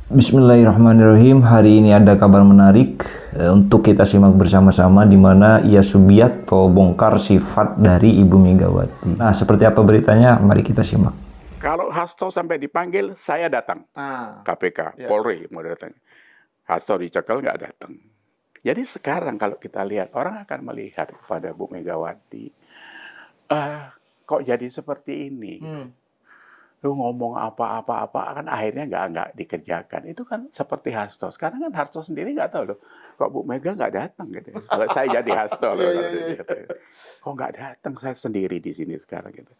Bismillahirrahmanirrahim. Hari ini ada kabar menarik untuk kita simak bersama-sama, di mana ia Subiakto bongkar sifat dari Ibu Megawati. Nah, seperti apa beritanya? Mari kita simak. Kalau Hasto sampai dipanggil, saya datang. KPK, ya. Polri mau datang. Hasto dicekel nggak datang. Jadi sekarang kalau kita lihat, orang akan melihat kepada Bu Megawati, kok jadi seperti ini? Lu ngomong apa-apa kan akhirnya nggak dikerjakan. Itu kan seperti Hasto. Sekarang kan Hasto sendiri nggak tahu loh, kok Bu Mega nggak datang gitu. Kalau saya jadi Hasto loh, kok nggak datang, saya sendiri di sini sekarang gitu.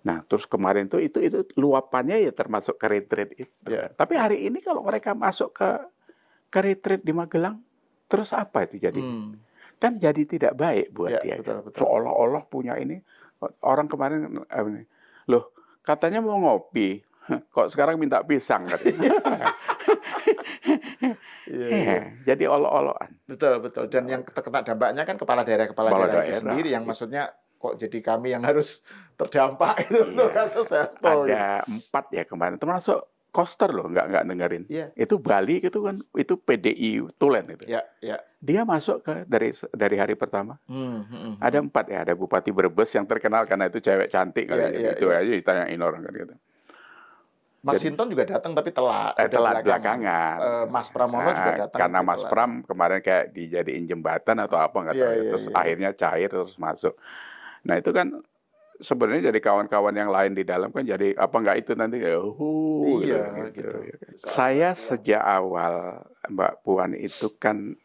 Nah, terus kemarin tuh itu luapannya ya termasuk ke retreat itu. Yeah. Tapi hari ini kalau mereka masuk ke retreat di Magelang, terus apa itu jadi? Kan jadi tidak baik buat dia. Betul. Seolah-olah punya ini. Orang kemarin, loh, katanya mau ngopi, kok sekarang minta pisang katanya. Jadi olok-olokan. Betul. Dan yang terkena dampaknya kan kepala daerah itu sendiri, yang maksudnya kok jadi kami yang harus terdampak itu untuk kasus Hasto. Ada 4 ya kemarin, termasuk Koster loh, nggak dengerin. Itu Bali itu kan, itu PDI Tulen itu. Dia masuk dari hari pertama. Ada 4 ya, ada Bupati Brebes yang terkenal karena itu cewek cantik itu aja ditanyain orang kan gitu. Mas Hinton juga datang tapi telat belakangan. Mas Pramono juga datang karena Mas Pram kemarin kayak dijadiin jembatan atau apa nggak tahu. Terus akhirnya cair terus masuk. Nah itu kan sebenarnya jadi kawan-kawan yang lain di dalam kan jadi apa nggak itu nanti gitu. Saya sejak awal Mbak Puan itu kan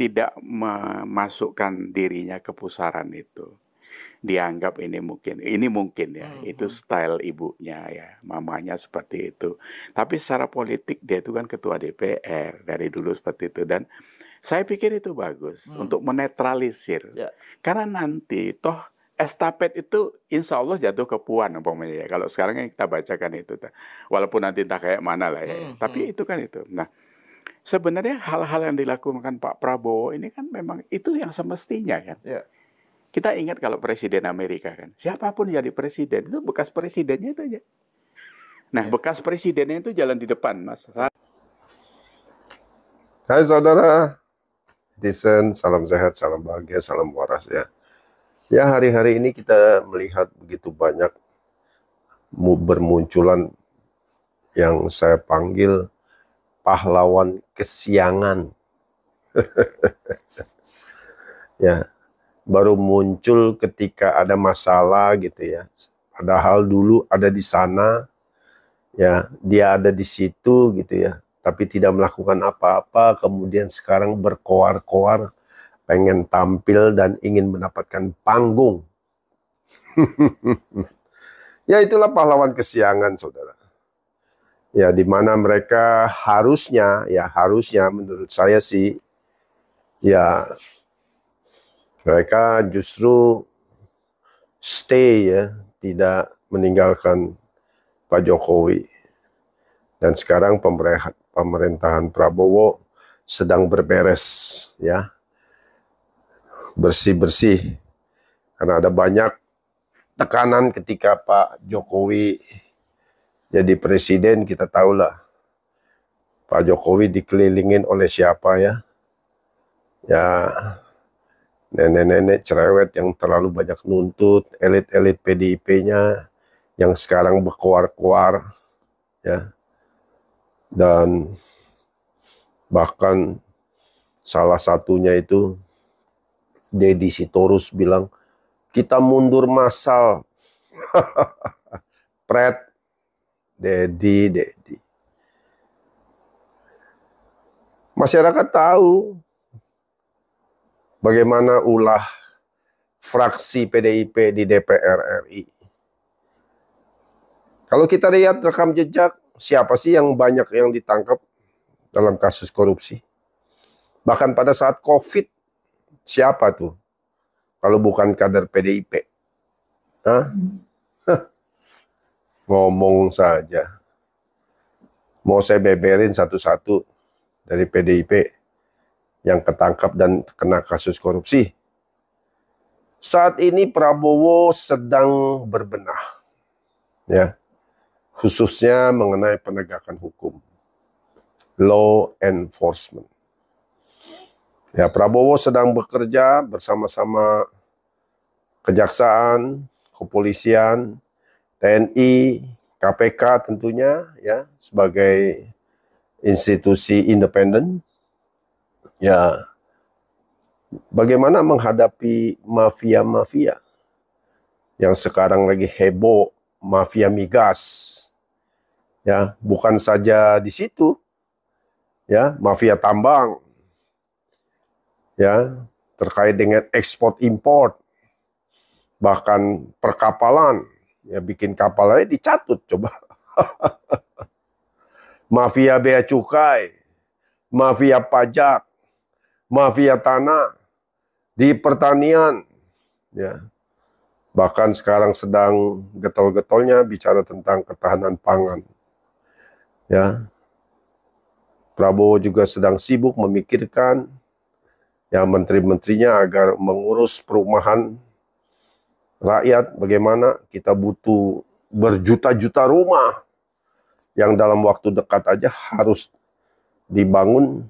tidak memasukkan dirinya ke pusaran itu. Dianggap ini mungkin ya, itu style ibunya ya, mamanya seperti itu. Tapi secara politik dia itu kan ketua DPR dari dulu seperti itu, dan saya pikir itu bagus untuk menetralisir. Karena nanti toh estafet itu insya Allah jatuh ke Puan umpamanya ya. Kalau sekarang yang kita bacakan itu, walaupun nanti entah kayak mana lah ya. Tapi itu kan itu. Nah, sebenarnya hal-hal yang dilakukan Pak Prabowo ini kan memang itu yang semestinya kan. Kita ingat kalau Presiden Amerika kan, siapapun jadi presiden itu bekas presidennya itu aja. Nah, bekas presidennya itu jalan di depan, Mas. Hai saudara, netizen, salam sehat, salam bahagia, salam waras ya. Ya, hari-hari ini kita melihat begitu banyak bermunculan yang saya panggil pahlawan kesiangan. Ya, baru muncul ketika ada masalah gitu ya. Padahal dulu ada di sana, ya, dia ada di situ gitu ya. Tapi tidak melakukan apa-apa, kemudian sekarang berkoar-koar, pengen tampil dan ingin mendapatkan panggung. Ya, itulah pahlawan kesiangan, saudara. Ya, di mana mereka harusnya menurut saya sih, ya, mereka justru stay ya, tidak meninggalkan Pak Jokowi. Dan sekarang pemerintahan Prabowo sedang berberes ya. Bersih-bersih. Karena ada banyak tekanan ketika Pak Jokowi jadi presiden, kita tahulah Pak Jokowi dikelilingin oleh siapa ya? Ya, nenek-nenek cerewet yang terlalu banyak nuntut, elit-elit PDIP-nya yang sekarang berkoar-koar ya. Dan bahkan salah satunya itu Deddy Sitorus bilang, kita mundur massal. Pret, Deddy. Masyarakat tahu bagaimana ulah fraksi PDIP di DPR RI. Kalau kita lihat rekam jejak, siapa sih yang banyak yang ditangkap dalam kasus korupsi? Bahkan pada saat COVID, siapa tuh? Kalau bukan kader PDIP. Ngomong saja. Mau saya beberin satu-satu dari PDIP yang ketangkap dan kena kasus korupsi. Saat ini Prabowo sedang berbenah. Ya. khususnya mengenai penegakan hukum, law enforcement. Ya, Prabowo sedang bekerja bersama-sama kejaksaan, kepolisian, TNI, KPK tentunya ya sebagai institusi independen. Ya, bagaimana menghadapi mafia-mafia yang sekarang lagi heboh, mafia migas. Ya, bukan saja di situ. Ya, mafia tambang. Ya, terkait dengan ekspor impor. Bahkan perkapalan, ya bikin kapal aja dicatut coba. Mafia bea cukai, mafia pajak, mafia tanah, di pertanian, ya. Bahkan sekarang sedang getol-getolnya bicara tentang ketahanan pangan. Ya. Prabowo juga sedang sibuk memikirkan ya menteri-menterinya agar mengurus perumahan rakyat, bagaimana kita butuh berjuta-juta rumah yang dalam waktu dekat aja harus dibangun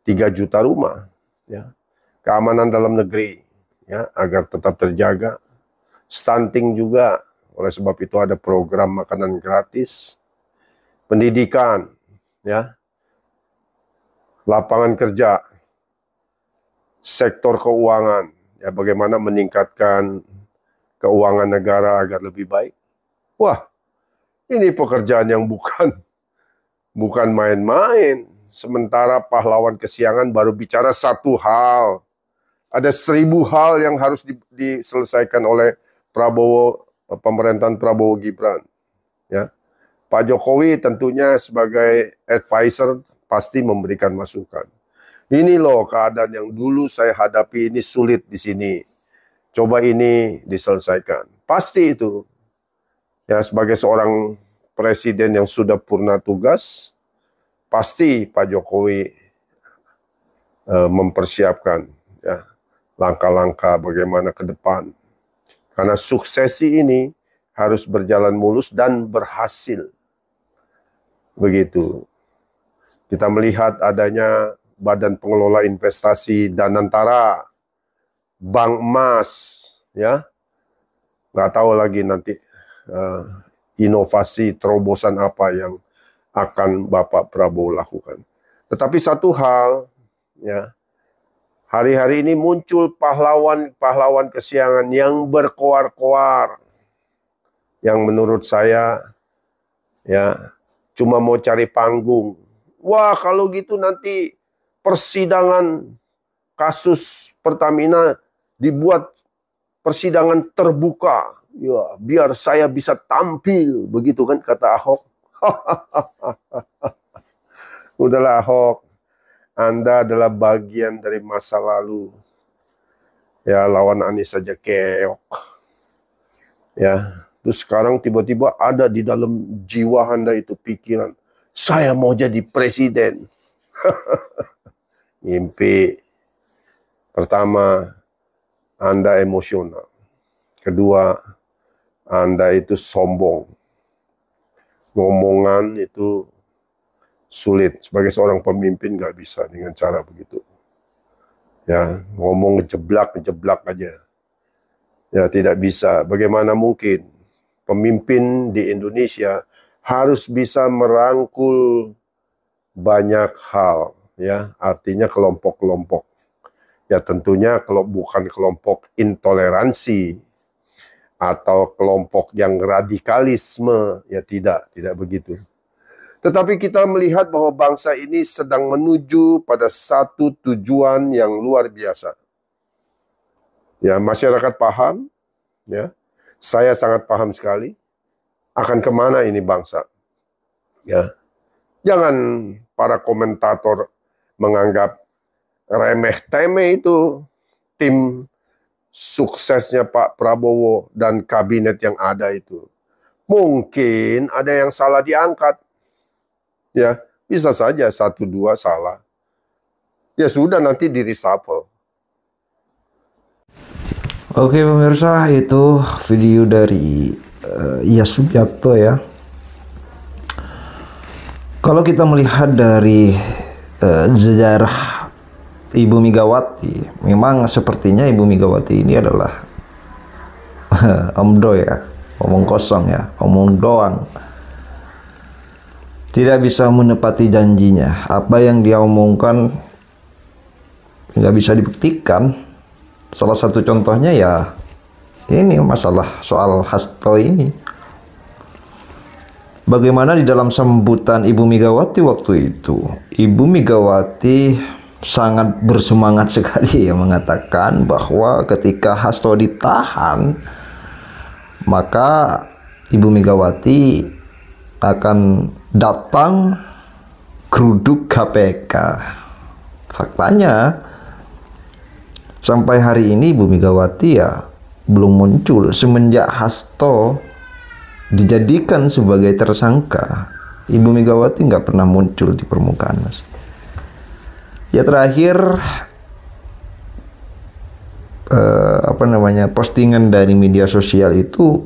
3 juta rumah. Ya. Keamanan dalam negeri ya agar tetap terjaga. Stunting juga, oleh sebab itu ada program makanan gratis. Pendidikan, ya, lapangan kerja, sektor keuangan, ya bagaimana meningkatkan keuangan negara agar lebih baik. Wah, ini pekerjaan yang bukan main-main. Sementara pahlawan kesiangan baru bicara satu hal. Ada 1000 hal yang harus diselesaikan oleh Prabowo, pemerintahan Prabowo Gibran. Ya, Pak Jokowi tentunya sebagai advisor pasti memberikan masukan. Ini loh keadaan yang dulu saya hadapi, ini sulit di sini. Coba ini diselesaikan. Pasti itu. Ya, sebagai seorang presiden yang sudah purna tugas, pasti Pak Jokowi mempersiapkan ya langkah-langkah bagaimana ke depan. Karena suksesi ini harus berjalan mulus dan berhasil. Begitu. Kita melihat adanya Badan Pengelola Investasi Danantara, Bank Emas, ya, nggak tahu lagi nanti inovasi terobosan apa yang akan Bapak Prabowo lakukan. Tetapi satu hal, ya, hari-hari ini muncul pahlawan-pahlawan kesiangan yang berkoar-koar, yang menurut saya, ya, cuma mau cari panggung. Wah, kalau gitu nanti persidangan kasus Pertamina dibuat persidangan terbuka. Ya, biar saya bisa tampil. Begitu kan kata Ahok. Udahlah Ahok. Anda adalah bagian dari masa lalu. Ya, lawan Anies saja keok. Ya, terus sekarang tiba-tiba ada di dalam jiwa Anda itu pikiran. Saya mau jadi presiden. Mimpi. Pertama, Anda emosional. Kedua, Anda itu sombong. Ngomongan itu sulit. Sebagai seorang pemimpin nggak bisa dengan cara begitu. Ya, ngomong ngejeblak aja. Ya, tidak bisa. Bagaimana mungkin pemimpin di Indonesia harus bisa merangkul banyak hal, ya, artinya kelompok-kelompok. Ya tentunya kalau bukan kelompok intoleransi atau kelompok yang radikalisme, ya tidak begitu. Tetapi kita melihat bahwa bangsa ini sedang menuju pada satu tujuan yang luar biasa. Ya, masyarakat paham, ya, saya sangat paham sekali akan kemana ini bangsa. Ya, jangan para komentator menganggap remeh-temeh itu tim suksesnya Pak Prabowo dan kabinet yang ada itu. Mungkin ada yang salah diangkat. Ya, bisa saja 1-2 salah. Ya sudah, nanti di reshuffle. Oke pemirsa, itu video dari Iyas Subiakto ya. Kalau kita melihat dari sejarah Ibu Megawati, memang sepertinya Ibu Megawati ini adalah omdo ya, omong kosong ya, omong doang. Tidak bisa menepati janjinya. Apa yang dia omongkan nggak bisa dibuktikan. Salah satu contohnya ya ini masalah soal hasto ini. Bagaimana di dalam sambutan Ibu Megawati waktu itu, Ibu Megawati sangat bersemangat sekali ya mengatakan bahwa ketika hasto ditahan, maka Ibu Megawati akan datang geruduk KPK. Faktanya sampai hari ini Ibu Megawati ya belum muncul semenjak hasto dijadikan sebagai tersangka. Ibu Megawati nggak pernah muncul di permukaan, Mas. Ya terakhir postingan dari media sosial itu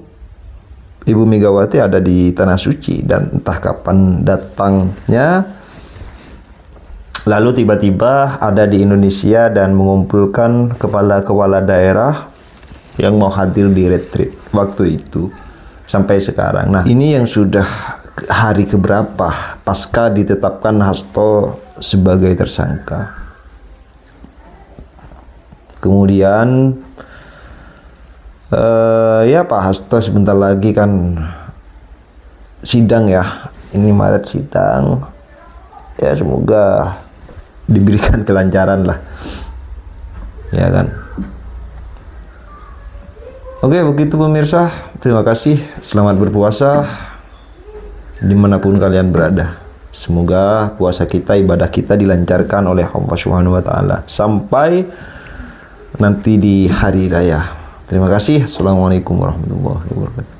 Ibu Megawati ada di Tanah Suci dan entah kapan datangnya. Lalu tiba-tiba ada di Indonesia dan mengumpulkan kepala-kepala daerah yang mau hadir di retreat waktu itu. Sampai sekarang. Nah, ini yang sudah hari keberapa pasca ditetapkan hasto sebagai tersangka. Kemudian ya Pak Hasto sebentar lagi kan sidang ya. Ini Maret sidang. Ya semoga diberikan kelancaran lah. Ya kan. Oke, begitu pemirsa. Terima kasih. Selamat berpuasa dimanapun kalian berada. Semoga puasa kita, ibadah kita dilancarkan oleh Allah Subhanahu wa Ta'ala sampai nanti di hari raya. Terima kasih. Assalamualaikum warahmatullahi wabarakatuh.